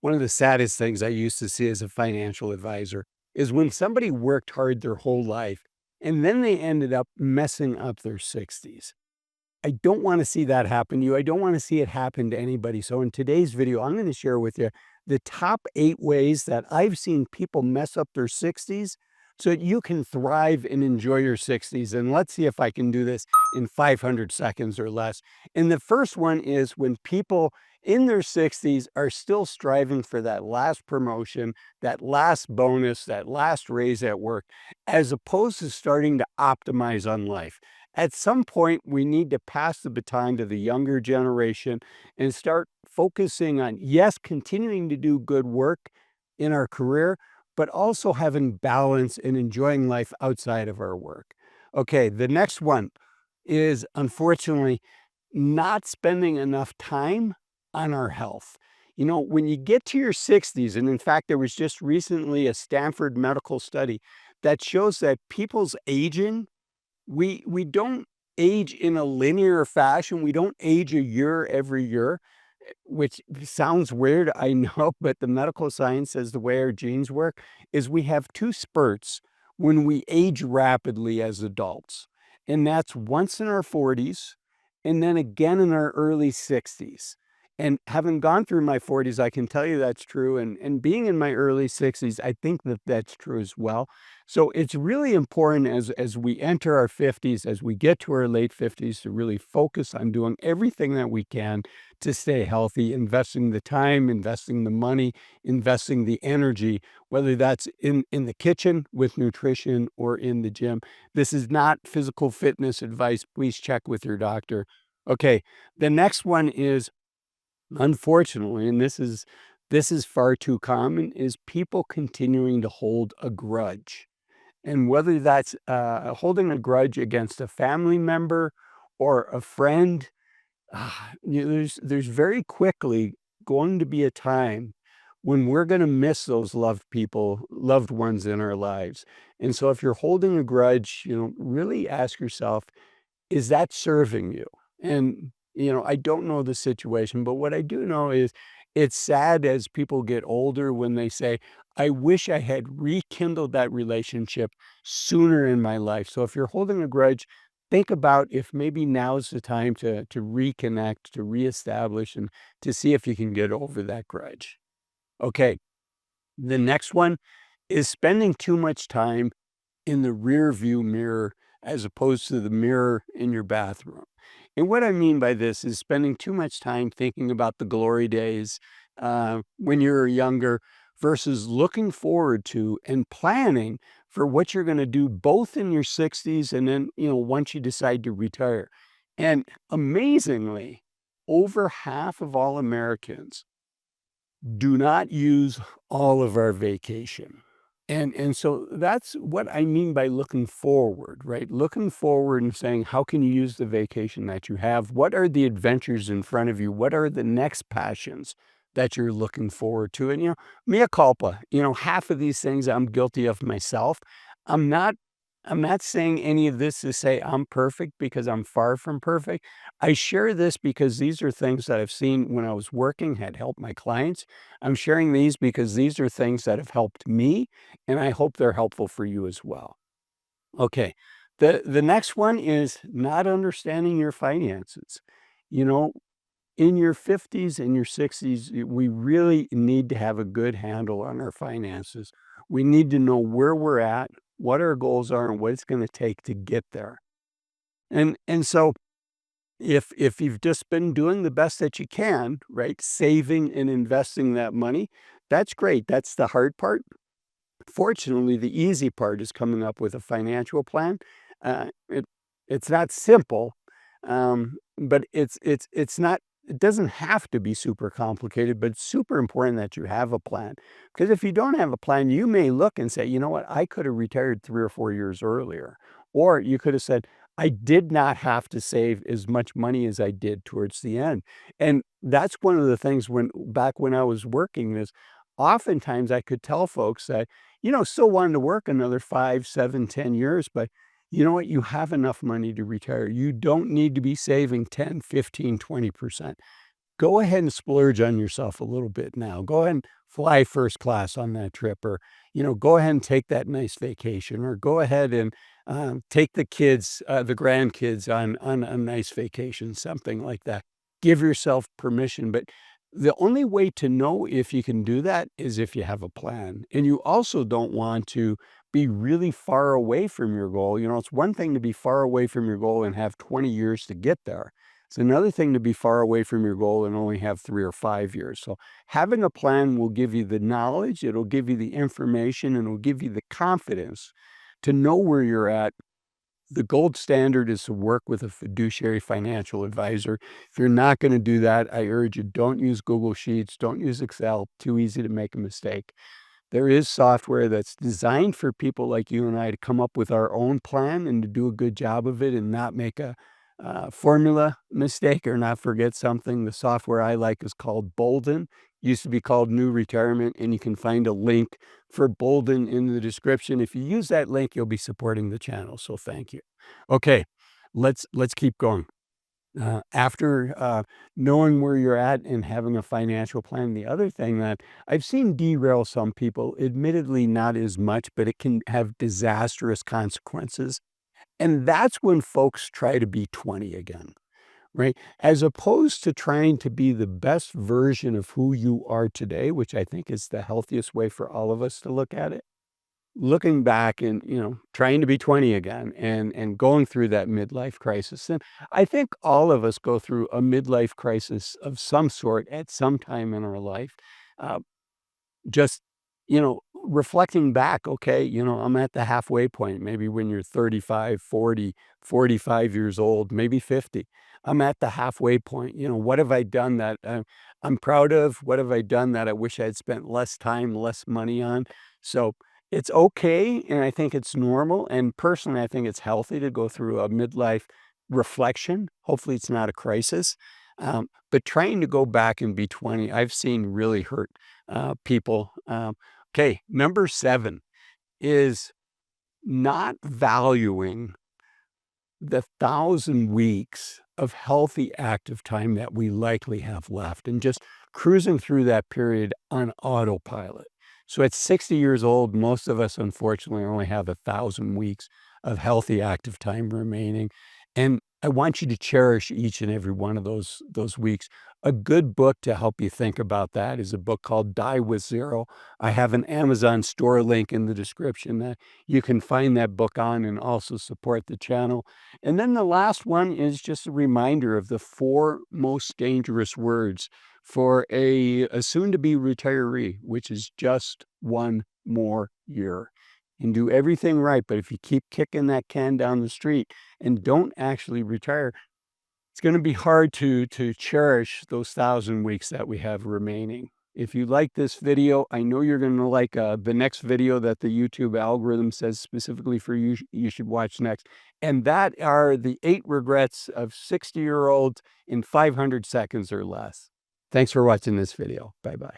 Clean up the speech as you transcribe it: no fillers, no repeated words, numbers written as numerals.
One of the saddest things I used to see as a financial advisor is when somebody worked hard their whole life and then they ended up messing up their 60s. I don't want to see that happen to you. I don't want to see it happen to anybody. So, in today's video, I'm going to share with you the top 8 ways that I've seen people mess up their 60s so that you can thrive and enjoy your 60s. And let's see if I can do this in 500 seconds or less. And the first one is when people in their 60s are still striving for that last promotion, that last bonus, that last raise at work, as opposed to starting to optimize on life. At some point, we need to pass the baton to the younger generation and start focusing on, yes, continuing to do good work in our career, but also having balance and enjoying life outside of our work. Okay, the next one is unfortunately not spending enough time on our health. You know, when you get to your 60s, and in fact, there was just recently a Stanford medical study that shows that people's aging, we don't age in a linear fashion. We don't age a year every year, which sounds weird, I know, but the medical science says the way our genes work is we have 2 spurts when we age rapidly as adults, and that's once in our 40s and then again in our early 60s. And having gone through my 40s, I can tell you that's true, and being in my early 60s, I think that that's true as well. So it's really important as we enter our 50s, as we get to our late 50s, to really focus on doing everything that we can to stay healthy, investing the time, investing the money, investing the energy, whether that's in the kitchen with nutrition or in the gym. This is not physical fitness advice. Please check with your doctor. Okay, the next one is, unfortunately, and this is far too common, is people continuing to hold a grudge. And whether that's holding a grudge against a family member or a friend, there's very quickly going to be a time when we're going to miss those loved ones in our lives. And so if you're holding a grudge, really ask yourself, is that serving you? And, I don't know the situation, but what I do know is it's sad as people get older when they say, I wish I had rekindled that relationship sooner in my life. So if you're holding a grudge, think about if maybe now's the time to reconnect, to reestablish, and to see if you can get over that grudge. Okay, the next one is spending too much time in the rear view mirror as opposed to the mirror in your bathroom. And what I mean by this is spending too much time thinking about the glory days when you're younger versus looking forward to and planning for what you're going to do both in your 60s and then, once you decide to retire. And amazingly, over half of all Americans do not use all of our vacation. And so that's what I mean by looking forward, right? Looking forward and saying, how can you use the vacation that you have? What are the adventures in front of you? What are the next passions that you're looking forward to? And, mea culpa, half of these things I'm guilty of myself. I'm not I'm not saying any of this to say I'm perfect because I'm far from perfect. I share this because these are things that I've seen when I was working, had helped my clients. I'm sharing these because these are things that have helped me, and I hope they're helpful for you as well. Okay. The next one is not understanding your finances. You know, in your 50s and your 60s, we really need to have a good handle on our finances. We need to know where we're at, what our goals are, and what it's going to take to get there. And so if you've just been doing the best that you can, right, saving and investing that money, that's great. That's the hard part. Fortunately, the easy part is coming up with a financial plan. It's not simple, but it's not. It doesn't have to be super complicated, but it's super important that you have a plan. Because if you don't have a plan, you may look and say, you know what, I could have retired 3 or 4 years earlier. Or you could have said, I did not have to save as much money as I did towards the end. And that's one of the things back when I was working this, oftentimes I could tell folks that, still wanted to work another 5, 7, 10 years, but you know what? You have enough money to retire. You don't need to be saving 10, 15, 20%. go ahead and splurge on yourself a little bit now. Go ahead and fly first class on that trip, or, go ahead and take that nice vacation, or go ahead and take the kids, the grandkids on a nice vacation, something like that. Give yourself permission. But the only way to know if you can do that is if you have a plan. And you also don't want to be really far away from your goal. It's one thing to be far away from your goal and have 20 years to get there. It's another thing to be far away from your goal and only have 3 or 5 years. So having a plan will give you the knowledge, it'll give you the information, and it'll give you the confidence to know where you're at. The gold standard is to work with a fiduciary financial advisor. If you're not going to do that, I urge you, don't use Google Sheets, don't use Excel. Too easy to make a mistake. There is software that's designed for people like you and I to come up with our own plan and to do a good job of it and not make a formula mistake or not forget something. The software I like is called Bolden. Used to be called New Retirement, and you can find a link for Bolden in the description. If you use that link, you'll be supporting the channel. So thank you. Okay, let's keep going. After knowing where you're at and having a financial plan, the other thing that I've seen derail some people, admittedly not as much, but it can have disastrous consequences. And that's when folks try to be 20 again, right? As opposed to trying to be the best version of who you are today, which I think is the healthiest way for all of us to look at it. Looking back and, trying to be 20 again and going through that midlife crisis. And I think all of us go through a midlife crisis of some sort at some time in our life. Uh, just, reflecting back, okay, I'm at the halfway point, maybe when you're 35, 40, 45 years old, maybe 50. I'm at the halfway point. What have I done that I'm proud of? What have I done that I wish I'd spent less time, less money on? So it's okay. And I think it's normal. And personally, I think it's healthy to go through a midlife reflection. Hopefully, it's not a crisis. But trying to go back and be 20, I've seen really hurt people. Okay, number 7 is not valuing the 1,000 weeks of healthy active time that we likely have left and just cruising through that period on autopilot. So at 60 years old, most of us unfortunately only have 1,000 weeks of healthy active time remaining. And I want you to cherish each and every one of those weeks. A good book to help you think about that is a book called Die with Zero. I have an Amazon store link in the description that you can find that book on and also support the channel. And then the last one is just a reminder of the 4 most dangerous words for a soon-to-be retiree, which is just 1 more year. And do everything right, but if you keep kicking that can down the street and don't actually retire, it's gonna be hard to cherish those 1,000 weeks that we have remaining. If you like this video, I know you're gonna like, the next video that the YouTube algorithm says specifically for you, you should watch next, and that are the 8 regrets of 60-year-olds in 500 seconds or less. Thanks for watching this video. Bye-bye.